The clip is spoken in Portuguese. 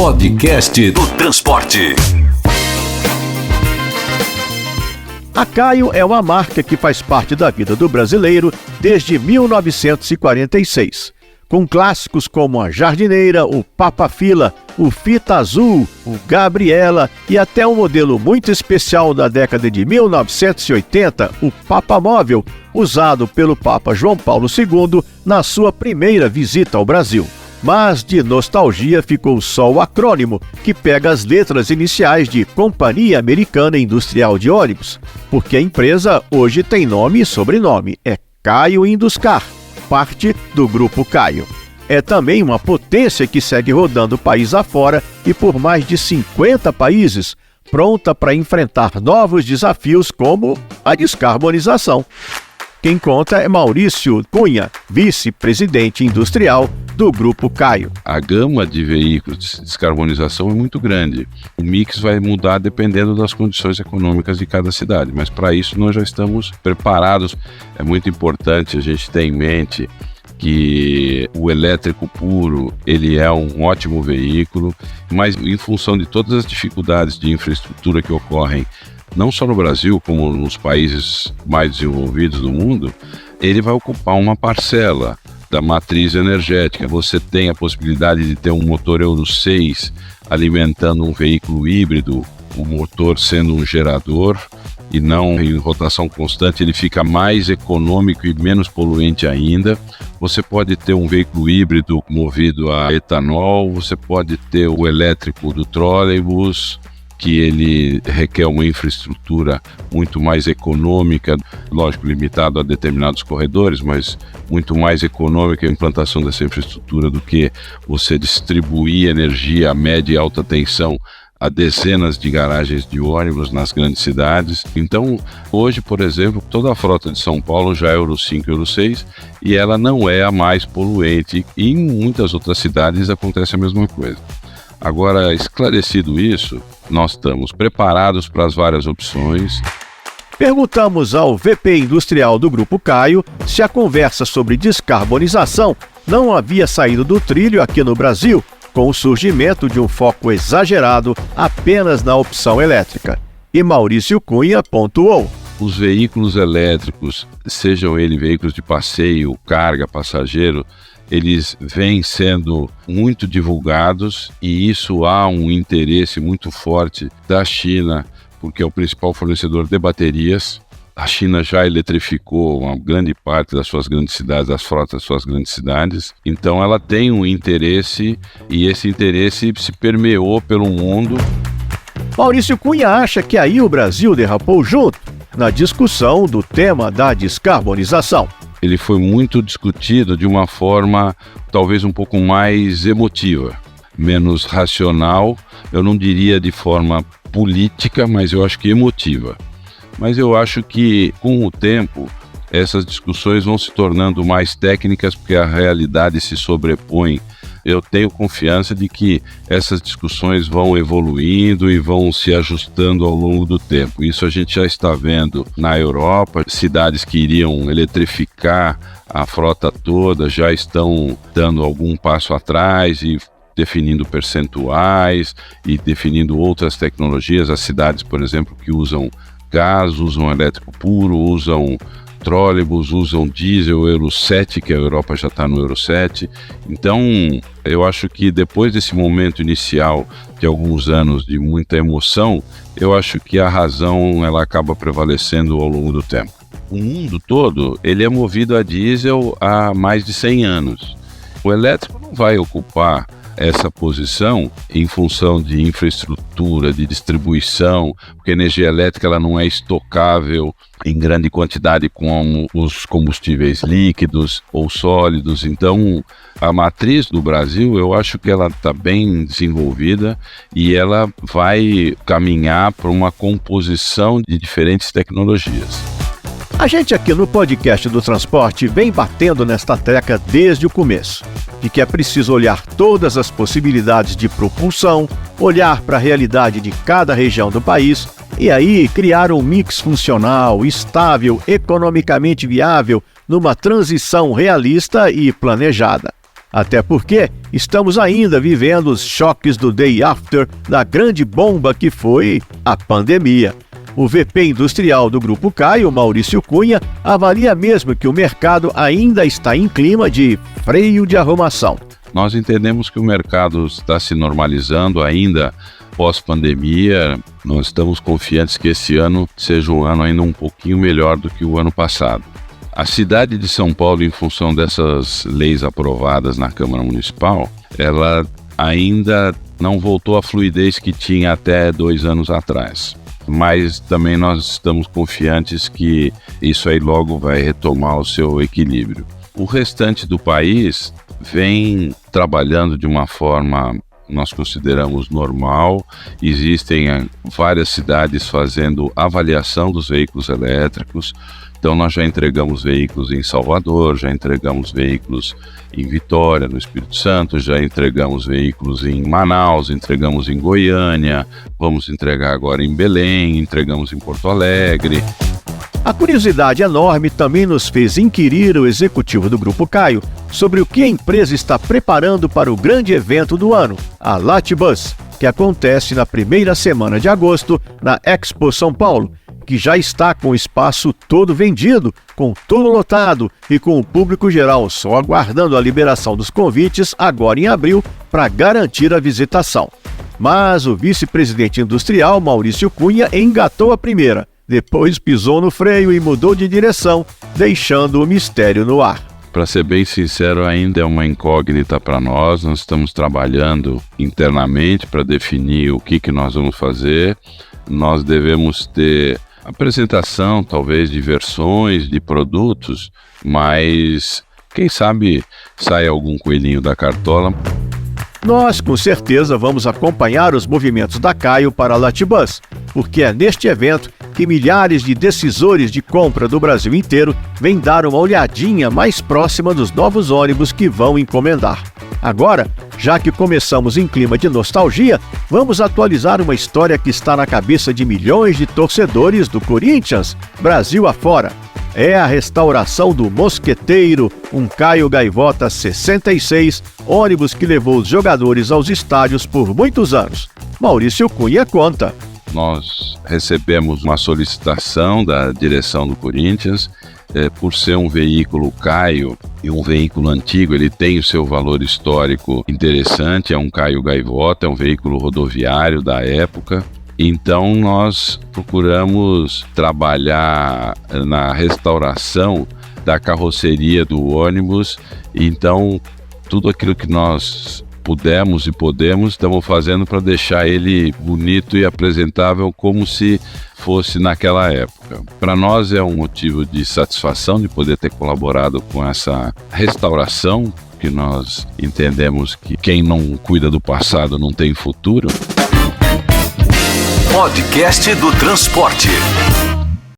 Podcast do Transporte. A Caio é uma marca que faz parte da vida do brasileiro desde 1946. Com clássicos como a Jardineira, o Papa Fila, o Fita Azul, o Gabriela e até um modelo muito especial da década de 1980, o Papa Móvel, usado pelo Papa João Paulo II na sua primeira visita ao Brasil. Mas de nostalgia ficou só o acrônimo, que pega as letras iniciais de Companhia Americana Industrial de Ônibus, porque a empresa hoje tem nome e sobrenome, é Caio Induscar, parte do Grupo Caio. É também uma potência que segue rodando o país afora e por mais de 50 países, pronta para enfrentar novos desafios como a descarbonização. Quem conta é Maurício Cunha, vice-presidente industrial do Grupo Caio. A gama de veículos de descarbonização é muito grande. O mix vai mudar dependendo das condições econômicas de cada cidade, mas para isso nós já estamos preparados. É muito importante a gente ter em mente que o elétrico puro, ele é um ótimo veículo, mas em função de todas as dificuldades de infraestrutura que ocorrem não só no Brasil, como nos países mais desenvolvidos do mundo, ele vai ocupar uma parcela da matriz energética. Você tem a possibilidade de ter um motor Euro 6 alimentando um veículo híbrido, o motor sendo um gerador e não em rotação constante, ele fica mais econômico e menos poluente ainda. Você pode ter um veículo híbrido movido a etanol, você pode ter o elétrico do trolleybus, que ele requer uma infraestrutura muito mais econômica, lógico, limitado a determinados corredores, mas muito mais econômica a implantação dessa infraestrutura do que você distribuir energia a média e alta tensão a dezenas de garagens de ônibus nas grandes cidades. Então, hoje, por exemplo, toda a frota de São Paulo já é Euro 5 e Euro 6 e ela não é a mais poluente. E em muitas outras cidades acontece a mesma coisa. Agora, esclarecido isso, nós estamos preparados para as várias opções. Perguntamos ao VP industrial do Grupo Caio se a conversa sobre descarbonização não havia saído do trilho aqui no Brasil, com o surgimento de um foco exagerado apenas na opção elétrica. E Maurício Cunha pontuou. Os veículos elétricos, sejam eles veículos de passeio, carga, passageiro, eles vêm sendo muito divulgados e isso há um interesse muito forte da China, porque é o principal fornecedor de baterias. A China já eletrificou uma grande parte das suas grandes cidades, das frotas das suas grandes cidades. Então ela tem um interesse e esse interesse se permeou pelo mundo. Maurício Cunha acha que aí o Brasil derrapou junto na discussão do tema da descarbonização. Ele foi muito discutido de uma forma talvez um pouco mais emotiva, menos racional, eu não diria de forma política, mas eu acho que emotiva. Mas eu acho que com o tempo essas discussões vão se tornando mais técnicas porque a realidade se sobrepõe. Eu tenho confiança de que essas discussões vão evoluindo e vão se ajustando ao longo do tempo. Isso a gente já está vendo na Europa, cidades que iriam eletrificar a frota toda já estão dando algum passo atrás e definindo percentuais e definindo outras tecnologias. As cidades, por exemplo, que usam gás, usam elétrico puro, usam trólebus, usam diesel, Euro 7, que a Europa já está no Euro 7. Então, eu acho que depois desse momento inicial de alguns anos de muita emoção, eu acho que a razão ela acaba prevalecendo ao longo do tempo. O mundo todo ele é movido a diesel há mais de 100 anos. O elétrico não vai ocupar essa posição em função de infraestrutura, de distribuição, porque a energia elétrica ela não é estocável em grande quantidade como os combustíveis líquidos ou sólidos. Então, a matriz do Brasil, eu acho que ela está bem desenvolvida e ela vai caminhar para uma composição de diferentes tecnologias. A gente aqui no podcast do Transporte vem batendo nesta tecla desde o começo, de que é preciso olhar todas as possibilidades de propulsão, olhar para a realidade de cada região do país e aí criar um mix funcional, estável, economicamente viável, numa transição realista e planejada. Até porque estamos ainda vivendo os choques do day after da grande bomba que foi a pandemia. O VP industrial do Grupo Caio, Maurício Cunha, avalia mesmo que o mercado ainda está em clima de freio de arrumação. Nós entendemos que o mercado está se normalizando ainda pós-pandemia. Nós estamos confiantes que esse ano seja um ano ainda um pouquinho melhor do que o ano passado. A cidade de São Paulo, em função dessas leis aprovadas na Câmara Municipal, ela ainda não voltou à fluidez que tinha até 2 anos atrás. Mas também nós estamos confiantes que isso aí logo vai retomar o seu equilíbrio. O restante do país vem trabalhando de uma forma, nós consideramos normal. Existem várias cidades fazendo avaliação dos veículos elétricos. Então nós já entregamos veículos em Salvador, já entregamos veículos em Vitória, no Espírito Santo, já entregamos veículos em Manaus, entregamos em Goiânia, vamos entregar agora em Belém, entregamos em Porto Alegre. A curiosidade enorme também nos fez inquirir o executivo do Grupo Caio sobre o que a empresa está preparando para o grande evento do ano, a Latibus, que acontece na primeira semana de agosto na Expo São Paulo, que já está com o espaço todo vendido, com tudo lotado e com o público geral só aguardando a liberação dos convites agora em abril para garantir a visitação. Mas o vice-presidente industrial, Maurício Cunha, engatou a primeira, depois pisou no freio e mudou de direção, deixando o mistério no ar. Para ser bem sincero, ainda é uma incógnita para nós. Nós estamos trabalhando internamente para definir o que nós vamos fazer. Nós devemos ter apresentação, talvez, de versões, de produtos, mas quem sabe sai algum coelhinho da cartola. Nós, com certeza, vamos acompanhar os movimentos da Caio para a Latibus, porque é neste evento que milhares de decisores de compra do Brasil inteiro vêm dar uma olhadinha mais próxima dos novos ônibus que vão encomendar. Agora, já que começamos em clima de nostalgia, vamos atualizar uma história que está na cabeça de milhões de torcedores do Corinthians, Brasil afora. É a restauração do Mosqueteiro, um Caio Gaivota 66, ônibus que levou os jogadores aos estádios por muitos anos. Maurício Cunha conta. Nós recebemos uma solicitação da direção do Corinthians. Por ser um veículo Caio e um veículo antigo, ele tem o seu valor histórico interessante. É um Caio Gaivota, é um veículo rodoviário da época. Então nós procuramos trabalhar na restauração da carroceria do ônibus. Então tudo aquilo que nós pudemos e podemos, estamos fazendo para deixar ele bonito e apresentável como se fosse naquela época. Para nós é um motivo de satisfação de poder ter colaborado com essa restauração, que nós entendemos que quem não cuida do passado não tem futuro. Podcast do Transporte.